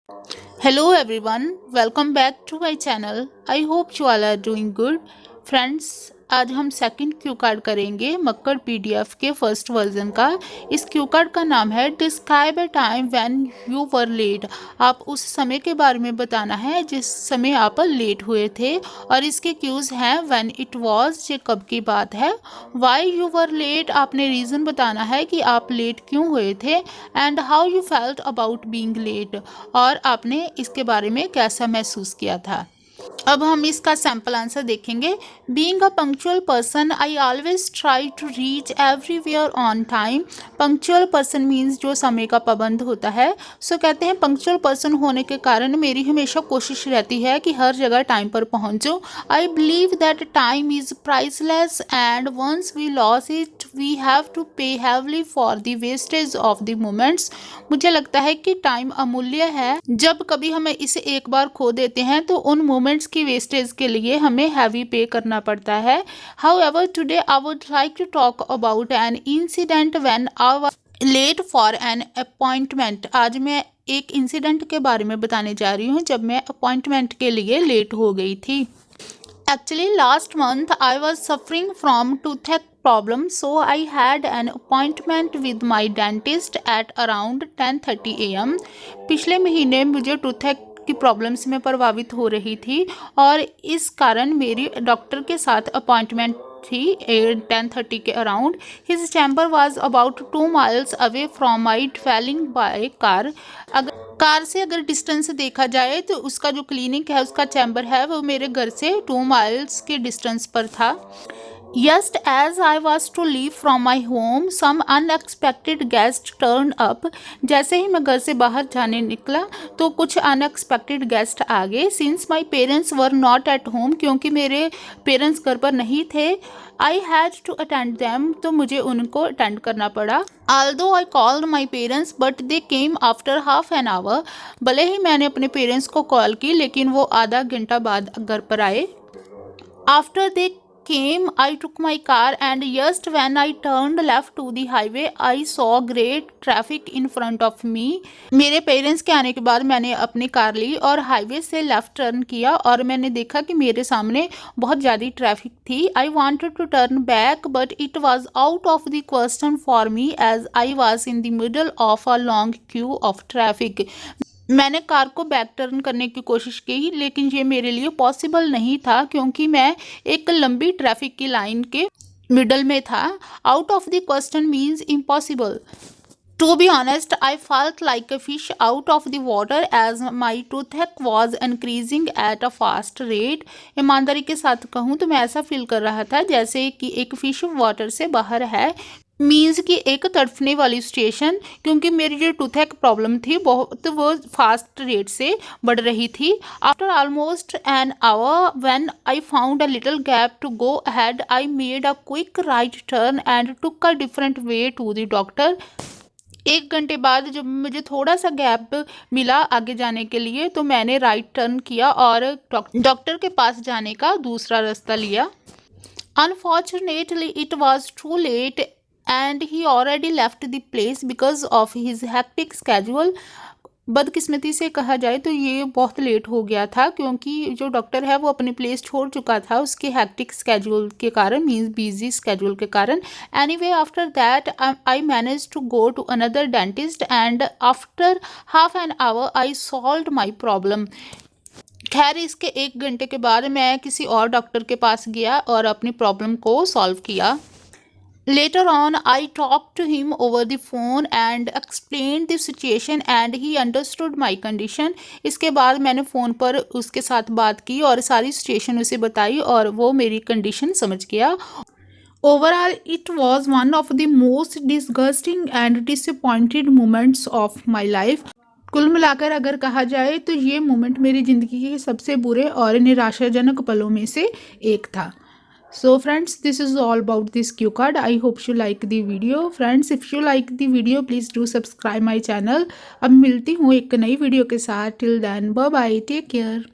Hello everyone, welcome back to my channel. I hope you all are doing good. Friends, आज हम second Q card करेंगे Makkar PDF के first version का। इस Q card का नाम है describe a time when you were late. आप उस समय के बारे में बताना है जिस समय आप लेट हुए थे। और इसके क्यूज़ हैं व्हेन इट वाज, ये कब की बात है। व्हाई यू वर लेट, आपने रीज़न बताना है कि आप लेट क्यों हुए थे। And how you felt about being late, और आपने इसके बारे में कैसा महसूस किया था। अब हम इसका सैम्पल आंसर देखेंगे। Being a punctual person, I always try to reach everywhere on time. Punctual person means जो समय का पाबंद होता है। सो कहते हैं पंक्चुअल पर्सन होने के कारण मेरी हमेशा कोशिश रहती है कि हर जगह टाइम पर पहुंचूं। I believe that time is priceless and once we lose it we have to pay heavily for the wastage of the moments. मुझे लगता है कि टाइम अमूल्य है। जब कभी हमें इसे एक बार खो देते हैं तो उन मोमेंट्स की वेस्टेज के लिए हमें हैवी पे करना पड़ता है। However today I would like to talk about an incident when I was late for an appointment. आज मैं एक इंसिडेंट के बारे में बताने जा रही हूँ जब मैं अपॉइंटमेंट के लिए लेट हो गई थी। Actually, last month I was suffering from toothache problem, so I had an appointment with my dentist at around 10:30 a.m. पिछले महीने मुझे टूथेक की प्रॉब्लम से मैं प्रभावित हो रही थी और इस कारण मेरी डॉक्टर के साथ अपॉइंटमेंट थी 10:30 के around. His chamber was about 2 miles away from my travelling by car. Car से अगर डिस्टेंस देखा जाए तो उसका जो क्लिनिक है, उसका चैम्बर है, वो मेरे घर से 2 miles के डिस्टेंस पर था। Just as I was to leave from my home, some unexpected guest turned up. जैसे ही मैं घर से बाहर जाने निकला तो कुछ अनएक्सपेक्टेड गेस्ट आ गए। Since my parents were not at home, क्योंकि मेरे पेरेंट्स घर पर नहीं थे, I had to attend them, तो मुझे उनको अटेंड करना पड़ा। Although I called my parents, but they came after half an hour. भले ही मैंने अपने पेरेंट्स को कॉल की लेकिन वो आधा घंटा बाद घर पर आए। After they came, I took my car and just when I turned left to the highway, I saw great traffic in front of me. मेरे पेरेंट्स के आने के बाद मैंने अपनी कार ली और हाईवे से लेफ्ट टर्न किया और मैंने देखा कि मेरे सामने बहुत ज़्यादा ट्रैफिक थी। I wanted to turn back but it was out of the question for me as I was in the middle of a long queue of traffic. मैंने कार को बैक टर्न करने की कोशिश की लेकिन ये मेरे लिए पॉसिबल नहीं था क्योंकि मैं एक लंबी ट्रैफिक की लाइन के मिडल में था। Out of the question means impossible. To be honest, I felt like a fish out of the water as my toothache was increasing at a fast rate. ईमानदारी के साथ कहूँ तो मैं ऐसा फील कर रहा था जैसे कि एक फिश वाटर से बाहर है। मीन्स कि एक तड़फने वाली सिचुएशन, क्योंकि मेरी जो टूथेक प्रॉब्लम थी बहुत वो फास्ट रेट से बढ़ रही थी। After almost an hour when I found a little gap to go ahead, I made a quick right turn and took a different way to the doctor. एक घंटे बाद जब मुझे थोड़ा सा गैप मिला आगे जाने के लिए तो मैंने राइट टर्न किया और डॉक्टर के पास जाने का दूसरा रास्ता लिया। Unfortunately, it was too late and he already left the place because of his hectic schedule. बदकिस्मती से कहा जाए तो ये बहुत लेट हो गया था क्योंकि जो डॉक्टर है वो अपनी प्लेस छोड़ चुका था उसके हैक्टिक स्केड्यूल के कारण, मीन्स बिजी स्केड्यूल के कारण। Anyway, after that I manage to go to another dentist and after half an hour I solve my problem. खैर, इसके एक घंटे के बाद मैं किसी और डॉक्टर के पास गया और अपनी प्रॉब्लम को सॉल्व किया। Later on, I talked to him over the phone and explained the situation and he understood my condition. इसके बाद मैंने फ़ोन पर उसके साथ बात की और सारी सिचुएशन उसे बताई और वो मेरी कंडीशन समझ गया। Overall, it was one of the most disgusting and disappointed moments of my life. कुल मिलाकर अगर कहा जाए तो ये मोमेंट मेरी ज़िंदगी के सबसे बुरे और निराशाजनक पलों में से एक था। So friends, this is all about this cue card. I hope you like the video. Friends, if you like the video, please do subscribe my channel. अब मिलती हूँ एक नई वीडियो के साथ। Till then, bye bye, take care.